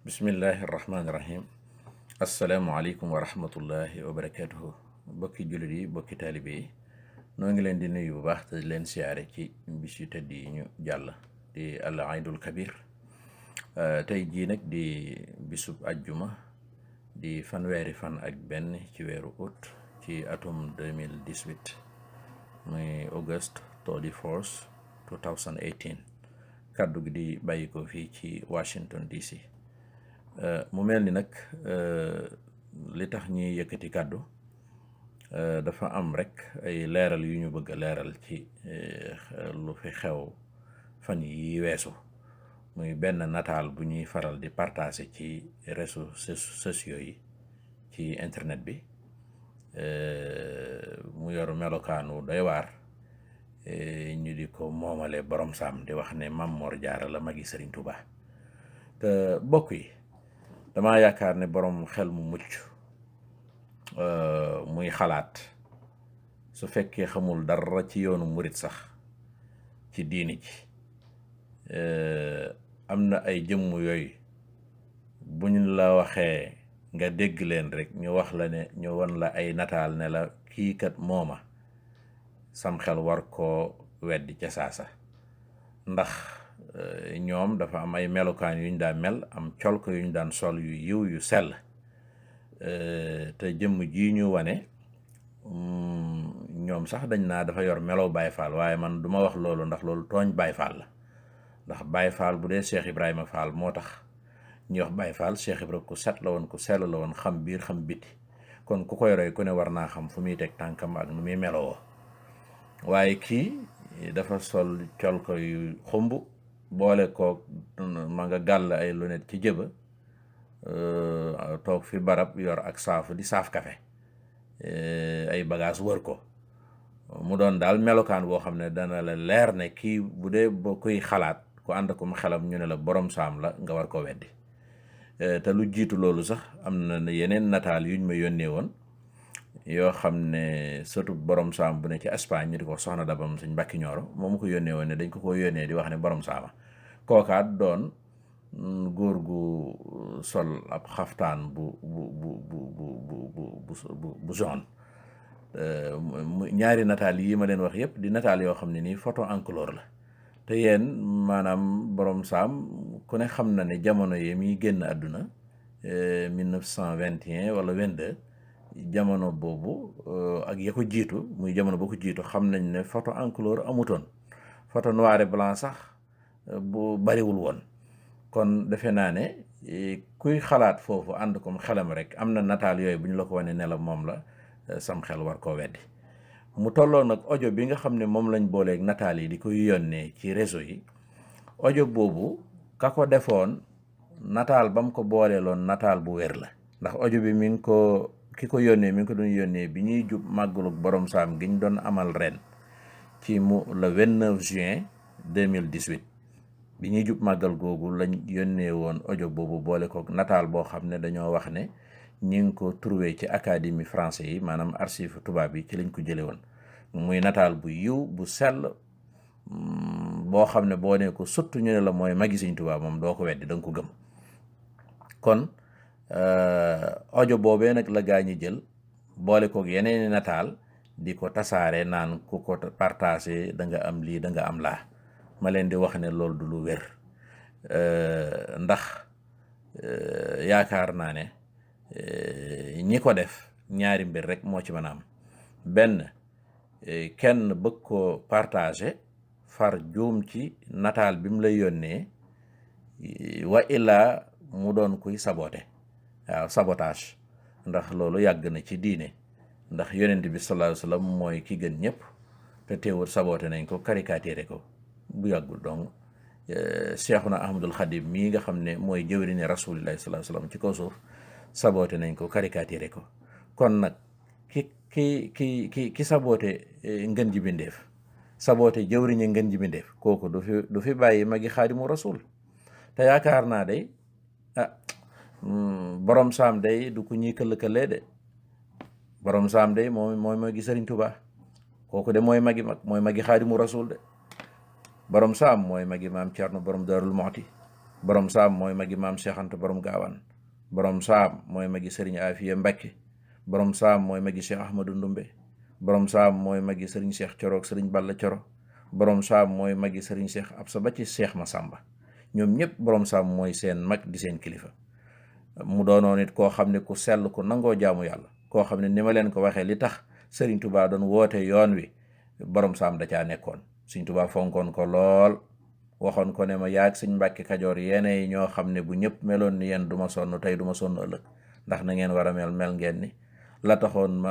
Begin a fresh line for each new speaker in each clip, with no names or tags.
bismillahi irrahmaani irrahim asalaamualeykum wa rahmatullahi wa barakatuhu bokki jullit yi bokki taalibe yi noo ngi leen di nuyu bu baax te di leen siyaare ci bis yu tëdd yi ñu jàll di al aydul kabir tey jii nag di bisub ajjuma di fanweeri fan ak benn ci weeru août ci atum 2018 muy August 31st 2018 kàddu gi di bàyyi ko fii ci Washington DC. mu mel ni nag li tax ñuy yëkkati kàddu dafa am rek ay leeral yu ñu bëgg a leeral ci lu fi xew fan yi weesu muy benn nataal bu ñuy faral di partager ci réseaux sociaux yi ci internet bi mu yor melokaanu doy waar ñu di ko moomale borom saam di wax ne Mame Mor Diarra la magi Serigne Touba te bokk yi dama yaakaar ne borom xel mu mucc muy xalaat su fekkee xamul dara ci yoonu murit sax ci diini ji am na ay jëmm yooyu buñ la waxee nga dégg leen rek ñu wax la ne ñu wan la ay nataal ne la kii kat mooma sam xel war koo weddi ca saasa ndax ñoom dafa am ay melokaan yu ñu daan mel am colko yu ñu daan sol yu yiw yu sell te jëmm ji ñu wane ñoom sax dañ naa dafa yor melow Baay Faal waaye man duma wax loolu ndax loolu tooñ Baay Faal la ndax Baay Faal bu dee Cheikh Ibrahima Fall moo tax ñuy wax Baay Faal Cheikh Ibrahima ku set la woon ku sell la woon xam biir xam biti kon ku koy roy ku ne war naa xam fu muy teg tànkam ak nu muy melowoo waaye kii dafa sol colko yu xumb boole koog ma nga gàll ay lunet ci jëba toog fi barab yor ak saafu di saaf kafe ay bagage wër ko mu doon daal melokaan boo xam ne dana la leer ne kii bu dee ba kuy xalaat ku ànd ko mu xelam ñu ne la borom saam la nga war ko weddi te lu jiitu loolu sax am na yeneen nataal yuñ ma yónnee woon yoo xam ne surtout borom saam bu ne ci Espagne ñu di ko soxna dabam suñ Mbàkke Ñooro moom ko yónnee woon ne dañ ko yónnee di wax ne borom saama kookaat doon góor gu sol ab xaftaan bu jaune ñaari nataal yi ma leen wax yëpp di nataal yoo xam ne nii photo en couleur la te yéen maanaam borom saam ku ne xam na ne jamono yi muy génn àdduna 1921 wala 22 jamono boobu ak ya ko jiitu muy jamono ba ko jiitu xam nañ ne photo en couleur amutoon photo noir et blanc sax bu bariwul woon kon defe naa ne kuy xalaat foofu ànd kom xelam rek am na nataal yooyu bu ñu la ko wane ne la moom la sam xel war koo weddi mu tolloo nag audio bi nga xam ne moom lañ booleeg nataal yi di koy yónnee ci réseau yi audio boobu ka ko defoon nataal ba mu ko booleeloon nataal bu wér la ndax audio bi ki ko yónnee mi ngi ko doon yónnee bi ñuy jub màggalug borom saam gi ñu doon amal ren ci le 29 juin 2018 bi ñuy jub màggal googu lañ yónnee woon audio boobu boole ko nataal boo xam ne dañoo wax ne ñi ngi ko trouvé ci académie français yi maanaam archive tubaab yi ci lañ ko jële woon muy nataal bu yiw bu sell boo xam ne boo ne ko surtout ñu ne la mooy magi Sëñ Tuubaa moom doo ko weddi da nga ko gëm kon audio boobee nag la gaa ñi jël boole kook yeneen nataal di ko tasaare naan ku ko partagé da nga am lii da nga am laa ma leen di wax ne loolu du lu wér ndax yaakaar naa ne ñi ko def ñaari mbir rek moo ci mën a am benn kenn bëgg ko partagé far juum ci nataal bi mu lay yónnee wa illaa mu doon kuy saboté waaw sabotage ndax loolu yàgg na ci diine ndax yonent bi sallallahu alayhi wasallam mooy ki gën ñëpp te teewul saboté nañ ko caricaturé ko bu yàggul donc Cheikhuna Ahmadul Xadim mii nga xam ne mooy jëwriñu rasulillahi sallallahu alayhi wasallam ci kaw suuf saboté nañ ko caricaturé ko kon nag ki saboté ngën ji bindeef saboté jëwriñu ngën ji bindeef kooku du fi bàyyi magi Xaadimu Rasul te yaakaar naa day borom saam day du ko ñuy këll-këllee de borom saam day mooy magi Sëriñ Tuubaa kooku de mooy magi Xaadimu Rasul de borom saam mooy magi maam Cerno borom Daarul Muxti borom saam mooy magi maam Cheikh Anta borom gaawaan, borom saam mooy magi sëriñ Afiya Mbakke, borom saam mooy magi Cheikh Ahmadou Ndumbe, borom saam mooy magi sëriñ Cheikh Coro ak sëriñ Balla Coro, borom saam mooy magi sëriñ Cheikh Absa ba ci Cheikh Massamba. ñoom ñëpp borom saam mooy seen mag di seen kilifa. mu doonoon it koo xam ne ku sell ku nangoo jaamu yàlla, koo xam ne ni ma leen ko waxee li tax sëriñ Touba doon woote yoon wi borom saam da caa nekkoon. sëriñ Touba fonkoon ko lool, waxoon ko ne ma yaag sëñ Mbàkke Kajoor yéene ñoo xam ne bu ñëpp meloon ni yéen du ma sonn tey du ma sonn ëllëg, ndax na ngeen war a mel ngeen ni la taxoon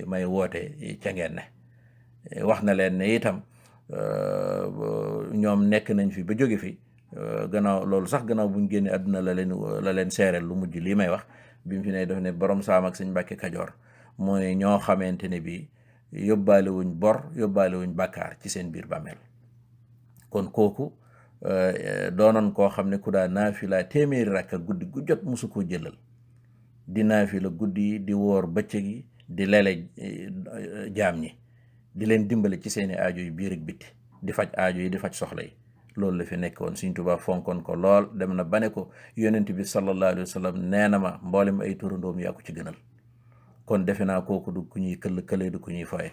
may woote ca ngeen ne. wax na leen ne itam ñoom nekk nañ fi ba jóge fi. gannaaw loolu sax gannaaw buñ génne àdduna la leen seereel lu mujj lii may wax bi mu fi ne daf ne borom saam ak sëñ Mbàkke Kajoor mooy ñoo xamante ne bi yóbbaale wuñ bor yóbbaale wuñ bàkkaar ci seen biir bàmmeel. kon kooku doonoon koo xam ne ku daa naafila téeméeri rakka guddi gu jot mosu koo jëlal, di naafila guddi yi di woor bëccëg yi di lele jaam ñi di leen dimbale ci seeni aajo yu biir ak bitti, di faj aajo yi di faj soxla yi. loolu la fi nekkoon. Sëriñ Tuubaa fonkoon ko lool, dem na ba ne ko yonent bi sallallahu alayhi wa sallam nee na ma mboolem ay turandoom yaa ko ci gënal. kon defe naa kooku du ku ñuy kële du ku ñuy foye.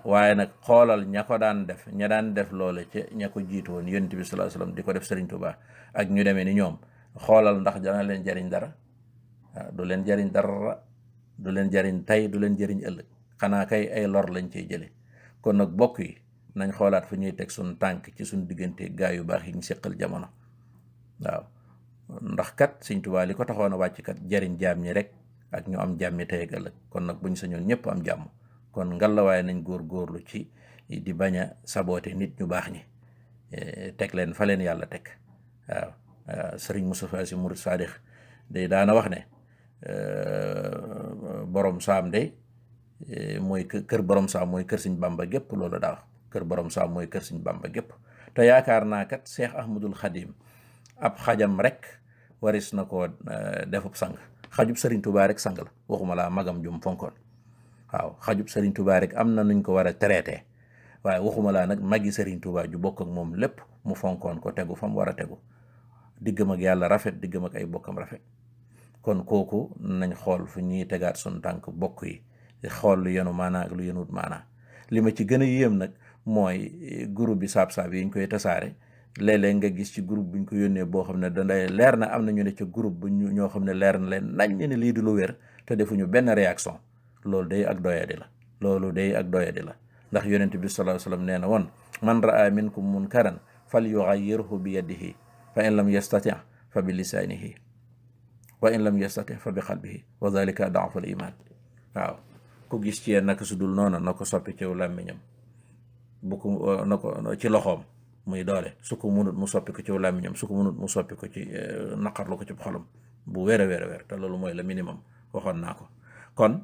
waaye nag xoolal ña ko daan def, ña daan def loola ca ña ko jiitu woon yonent bi sallallahu alayhi wa sallam di ko def Sëriñ Tuubaa ak ñu demee ni ñoom, xoolal ndax dana leen jariñ dara. du leen jariñ dara, du leen jariñ tey du leen jariñ ëllëg, xanaa kay ay lor lañ cey jële. kon nag bokk yi nañ xoolaat fu ñuy teg suñ tànk ci suñ diggante gaa yu baax yi ñu seqal jamono. waaw ndax kat Sëriñ Tuubaa li ko taxoon a wàcc kat jariñ jaam ñi rek ak ñu am jàmmi tey ak ëllëg. kon nag buñ sañoon ñëpp am jàmm. kon ngallaawaay nañ góorgóorlu ci di bañ a saboote nit ñu baax ñi, teg leen fa leen yàlla teg. waaw Sëriñ Moustapha Sy Murid Saadix day daana wax ne borom saam de mooy kër borom saam mooy kër Sëriñ Bàmba gépp. loolu daa wax kër borom saam mooy kër Sëriñ Bàmba gépp. te yaakaar naa kat Cheikh Ahmadul Xadim ab xajam rek waris na koo defub sang. xajub Sëriñ Tuubaa rek sang la, waxuma laa magam jum fonkoon. waaw xajub Sëriñ Tuubaa rek am na nuñ ko war a traité, waaye waxuma laa nag magi Sëriñ Tuubaa ju bokk ak moom lépp mu fonkoon ko, tegu fa mu war a tegu, diggam ak yàlla rafet, diggam ak ay bokkam rafet. kon kooku nañ xool fu ñuy tegaat suñ tànk bokk yi, xool lu yenu maanaa ak lu yenut maanaa. li ma ci gën a yéem nag mooy groupe bi saab-saab yi ñu koy tasaare. léeg-léeg nga gis ci groupe buñ ko yónnee boo xam ne danday leer na am na ñu ne ca groupe bu ñoo xam ne leer na leen nañ ne lii du lu wér te defuñu benn réaction. loolu day ak doyadi la, ndax yonent bi sallallahu alayhi wa sallam nee na woon man raa minkum munkaran fal yughayyirhu bi yadihi fa in lam yastati fa bi lisaanihi wa in lam yastati fa bi qalbihi wa dhalika da'fu al iman. waaw ku gis ci yéen naka su dul noonu na ko soppi ci làmmiñam, bu ko na ko ci loxoom muy doole, su ko munut mu soppi ko ci làmmiñam, su ko munut mu soppi ko ci naqarlu ko ci xolam bu wér a wér te loolu mooy le minimum. waxoon naa ko. kon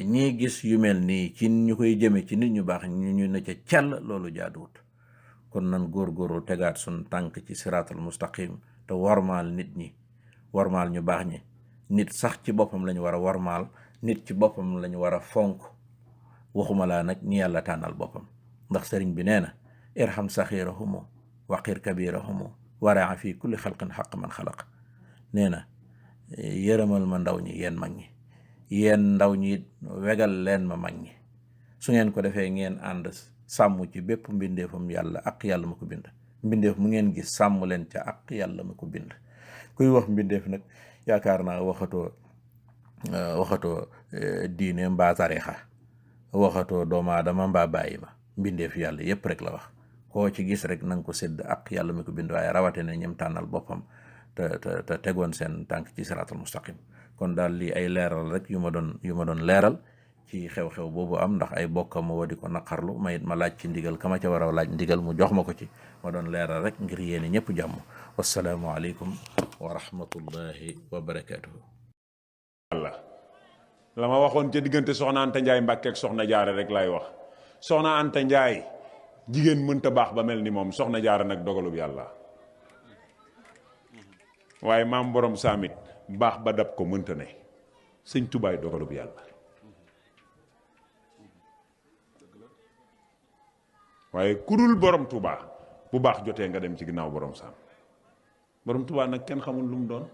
ñii gis yu mel nii ci ñu koy jëme ci nit ñu baax ñu ne ca cell, loolu jaaduwut. kon nan góorgóorlu tegaat suñ tànk ci siraatal mustaqim te wormaal nit ñi, wormaal ñu baax ñi. nit sax ci boppam lañu war a wormaal, nit ci boppam lañu war a fonk, waxuma laa nag ñi yàlla tànnal boppam. ndax sëriñ bi nee na irham saxiirahumu waqir kabirahumu waraa fi kulli xalqin xaq man xalaq. nee na yërëmal ma ndaw ñi yéen mag ñi, yéen ndaw ñi wegal leen ma mag ñi. su ngeen ko defee ngeen ànd sàmm ci bépp mbindeefam yàlla ak yàlla ma ko bind. mbindeef mu ngeen gis sàmm leen ca ak yàlla ma ko bind. kuy wax mbindeef nag yaakaar naa waxatoo diine mbaa tarixa, waxatoo doomu aadama mbaa bàyyi ma. mbindeef yàlla yépp rek la wax. koo ci gis rek na nga ko sédd ak yàlla mi ko bind, waaye rawatina ñem tànnal boppam te tegoon seen tànk ci siraatal mustaqim. kon daal lii ay leeral rek yu ma doon leeral ci xew-xew boobu am, ndax ay bokkam ma di ko naqarlu ma it ma laaj ci ndigal kama ca war a laaj ndigal mu jox ma ko ci. ma doon leeral rek ngir yéene ñëpp jàmm. wassalaamu aleykum wa rahmatullahi wa barakatuhu.
la ma waxoon ca diggante soxna Anta Ndiaye Mbàkke ak soxna Jaara rek laay wax. soxna Anta Ndiaye jigéen mënta baax ba mel ni moom, soxna Jaara nag dogalub yàlla. waaye maam borom saamit baax ba dab ko mënta ne, sëñ Tubaay dogalub yàlla. waaye ku dul borom Tuubaa bu baax jotee nga dem ci ginnaaw borom saam. borom Tuubaa nag kenn xamul lu mu doon